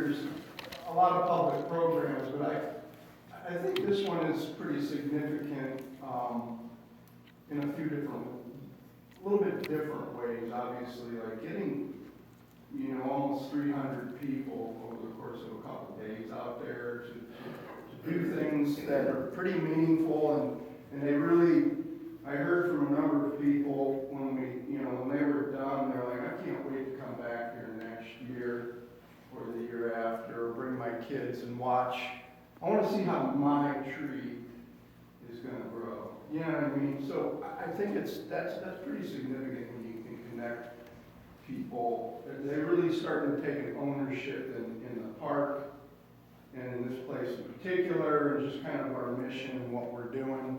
there's a lot of public programs, but I think this one is pretty significant in a few different, a little bit different ways, obviously, like getting, almost 300 people over the course of a couple of days out there to do things that are pretty meaningful, and they really, I heard from a number of people when when they were done, they're like, I can't wait to come back here next year or the year after, or bring my kids and watch. I want to see how my tree is going to grow. You know what I mean? So I think that's pretty significant when you can connect people. They're really starting to take an ownership in the park and in this place in particular, and just kind of our mission and what we're doing.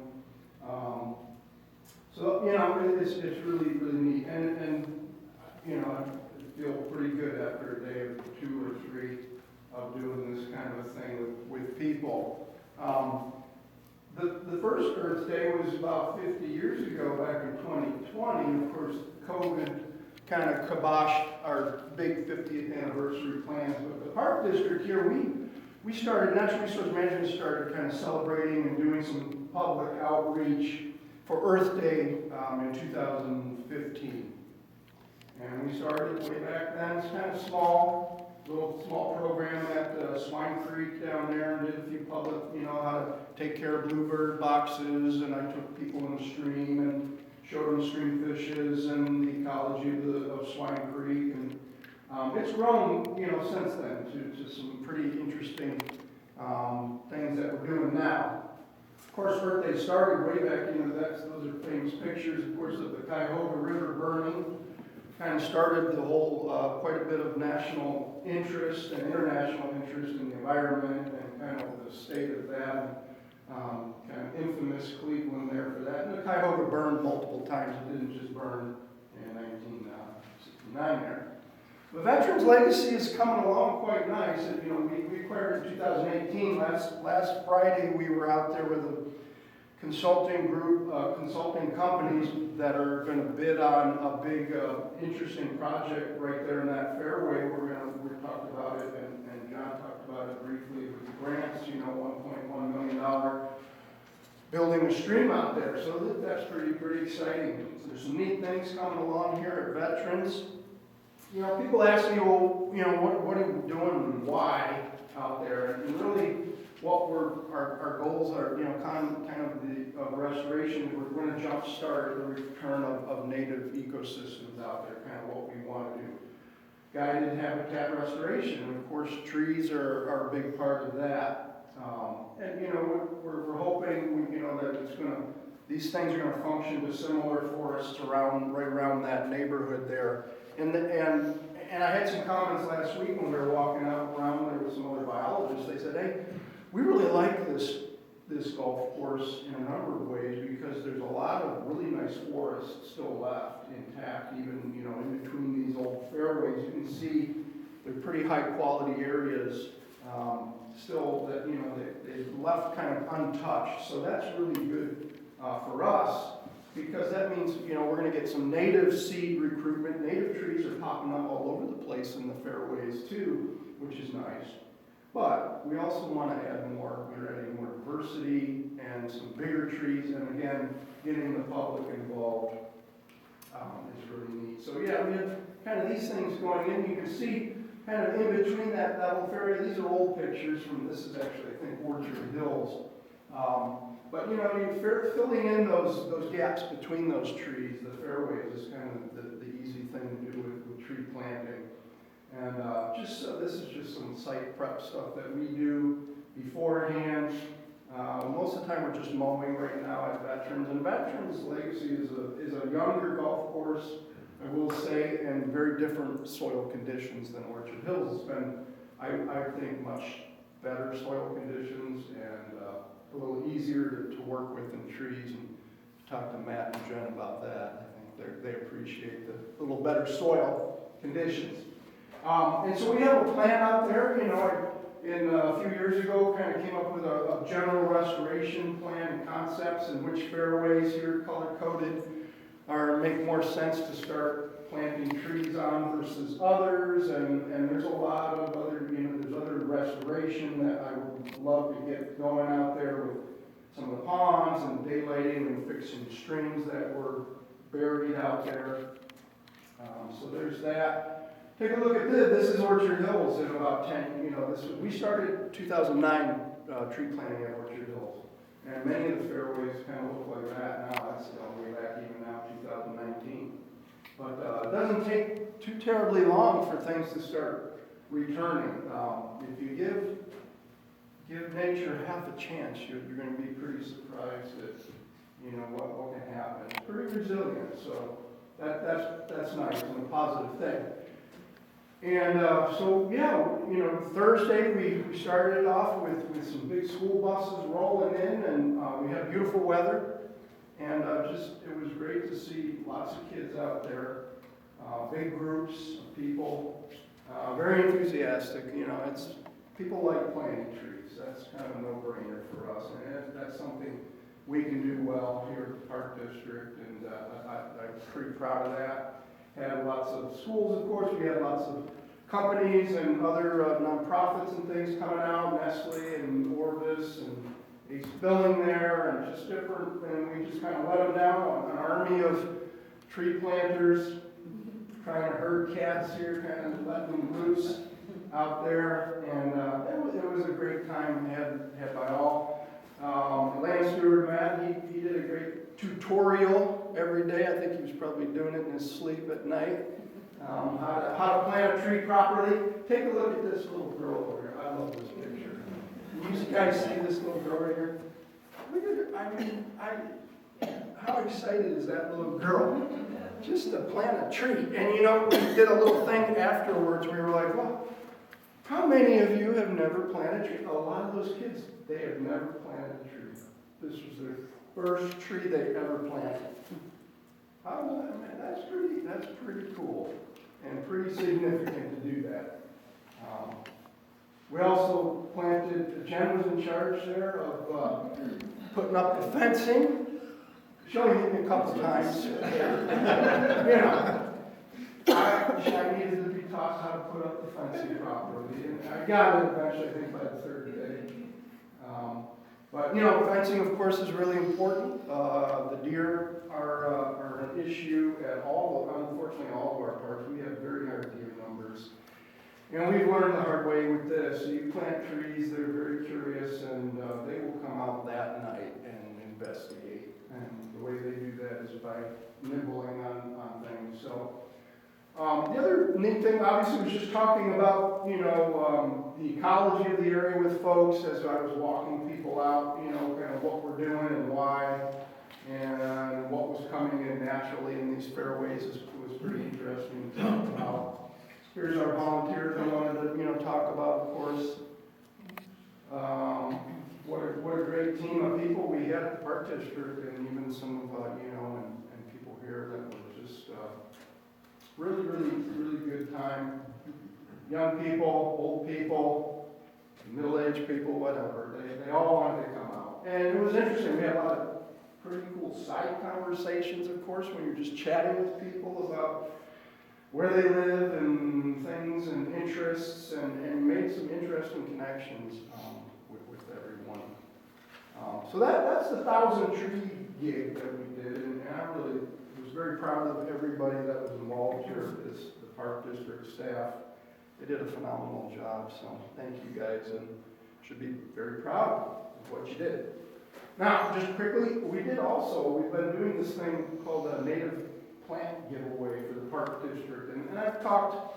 So it's really, really neat, and I feel pretty good after a day or two or three of doing this kind of a thing with people. The first Earth Day was about 50 years ago, back in 2020, and of course COVID kind of kiboshed our big 50th anniversary plans. But the Park District here, we started, Natural Resource Management started kind of celebrating and doing some public outreach for Earth Day in 2015. And we started way back then. It's kind of small program at Swine Creek down there, and did a few public, how to take care of bluebird boxes, and I took people in the stream and showed them stream fishes and the ecology of Swine Creek, and it's grown, since then to some pretty interesting things that we're doing now. Of course, Earth Day started way back, those are famous pictures, of course, of the Cuyahoga River burning. Kind of started the whole, quite a bit of national interest and international interest in the environment and kind of the state of that. Kind of infamous Cleveland there for that. And the Cuyahoga burned multiple times. It didn't just burn in 1969 there. The Veterans Legacy is coming along quite nice. We acquired it in 2018. Last Friday, we were out there with a consulting group, consulting companies that are going to bid on a big, interesting project right there in that fairway. We talked about it, and John talked about it briefly with the grants. $1.1 million building a stream out there. So that's pretty exciting. There's some neat things coming along here at Veterans. People ask me, well, what are we doing and why out there? And really, what our goals are, kind of the restoration. We're going to jumpstart the return of native ecosystems out there, kind of what we want to do. Guided habitat restoration, and of course, trees are a big part of that. And we're hoping that these things are going to function to similar forests right around that neighborhood there. And I had some comments last week when we were walking out around there with some other biologists. They said, hey, we really like this golf course in a number of ways because there's a lot of really nice forests still left intact, even in between these old fairways. You can see they're pretty high quality areas still that they've left kind of untouched. So that's really good for us, because that means we're going to get some native seed recruitment. Native trees are popping up all over the place in the fairways too, which is nice. But we also want to add more. We're adding more diversity and some bigger trees, and again, getting the public involved is really neat. So yeah, we have kind of these things going in. You can see kind of in between that little fairway. These are old pictures from, this is actually, I think, Orchard Hills. But you're filling in those gaps between those trees, the fairways, is kind of the easy thing to do with tree planting. And this is just some site prep stuff that we do beforehand. Most of the time we're just mowing right now at Veterans. And Veterans Legacy is a younger golf course, I will say, and very different soil conditions than Orchard Hills. It's been, I think, much better soil conditions and a little easier to work with in trees. And talk to Matt and Jen about that. I think they appreciate the little better soil conditions. And so we have a plan out there. A few years ago, kind of came up with a general restoration plan and concepts, and which fairways here, color-coded, make more sense to start planting trees on versus others. And there's a lot of other, there's other restoration that I would love to get going out there with some of the ponds and daylighting and fixing streams that were buried out there. So there's that. Take a look at this. This is Orchard Hills in about 10, we started 2009 tree planting at Orchard Hills. And many of the fairways kind of look like that now. That's way back even now, 2019. But it doesn't take too terribly long for things to start returning. If you give nature half a chance, you're going to be pretty surprised at what can happen. It's pretty resilient, so that's nice and a positive thing. And Thursday we started off with some big school buses rolling in, and we had beautiful weather, and it was great to see lots of kids out there, big groups of people, very enthusiastic. It's people like planting trees. That's kind of a no-brainer for us, and that's something we can do well here at the Park District, and I'm pretty proud of that. Had lots of schools, of course. We had lots of companies and other nonprofits and things coming out, Nestle and Orvis and Ace Billing there, and just different, and we just kind of let them down, an army of tree planters trying to herd cats here, kind of letting them loose out there, and it was a great time had by all. Land steward Matt, he did a great tutorial every day. I think he was probably doing it in his sleep at night. How to plant a tree properly. Take a look at this little girl over here. I love this picture. Can you guys see this little girl right here? Look at her. How excited is that little girl? Just to plant a tree. And we did a little thing afterwards. We were like, well, how many of you have never planted a tree? A lot of those kids, they have never planted a tree. This was their first tree they ever planted. That's pretty cool and pretty significant to do that. We also planted, Jen was in charge there of putting up the fencing. She only hit me a couple times. I needed to be taught how to put up the fencing properly, and I got it eventually, I think by the third day. But fencing, of course, is really important. The deer are an issue at unfortunately, all of our parks. We have very high deer numbers. And we've learned the hard way with this. So you plant trees, they're very curious, and they will come out that night and investigate. And the way they do that is by nibbling on things. So the other neat thing, obviously, was just talking about, the ecology of the area with folks as I was walking people out, kind of what we're doing and why, and what was coming in naturally in these fairways was pretty interesting to talk about. Here's our volunteers I wanted to, talk about, of course. What a great team of people we had at the Park District, and even some of, and people here that were just really, really, really good time. Young people, old people, middle-aged people, whatever. They all wanted to come out. And it was interesting. We had a lot of pretty cool side conversations, of course, when you're just chatting with people about where they live and things and interests, and made some interesting connections with everyone. So that's the 1,000-tree gig that we did, and I really was very proud of everybody that was involved here, the Park District staff. They did a phenomenal job, so thank you guys, and should be very proud of what you did. Now, just quickly, we've been doing this thing called a native plant giveaway for the Park District, and I've talked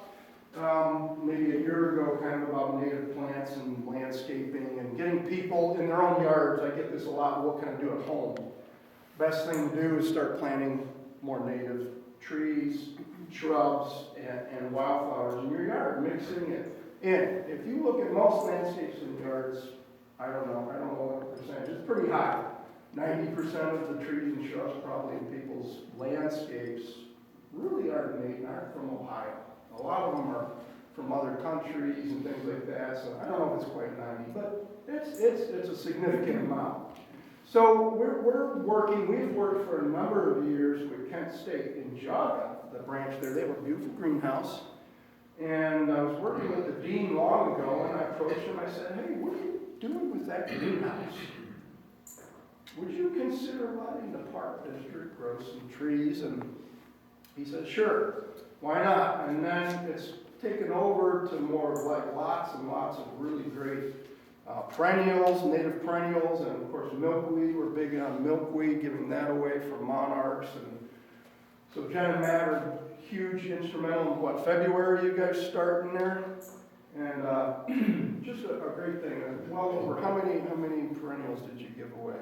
maybe a year ago kind of about native plants and landscaping and getting people in their own yards. I get this a lot, what can I do at home? Best thing to do is start planting more native trees, shrubs, and wildflowers in your yard, mixing it in. If you look at most landscapes in yards, I don't know what percentage, it's pretty high. 90% of the trees and shrubs probably in people's landscapes really aren't from Ohio. A lot of them are from other countries and things like that, so I don't know if it's quite 90, but it's a significant amount. So we've worked for a number of years with Kent State in Jaga, the branch there. They have a beautiful greenhouse. And I was working with the dean long ago, and I approached him. that greenhouse, would you consider letting the park district grow some trees? And he said, sure, why not? And then it's taken over to more of like lots and lots of really great perennials, native perennials, and of course milkweed. We're big on milkweed, giving that away for monarchs. And so Jen and Matt are huge, instrumental in what, February you guys starting there? And just a great thing. Well over, how many perennials did you give away?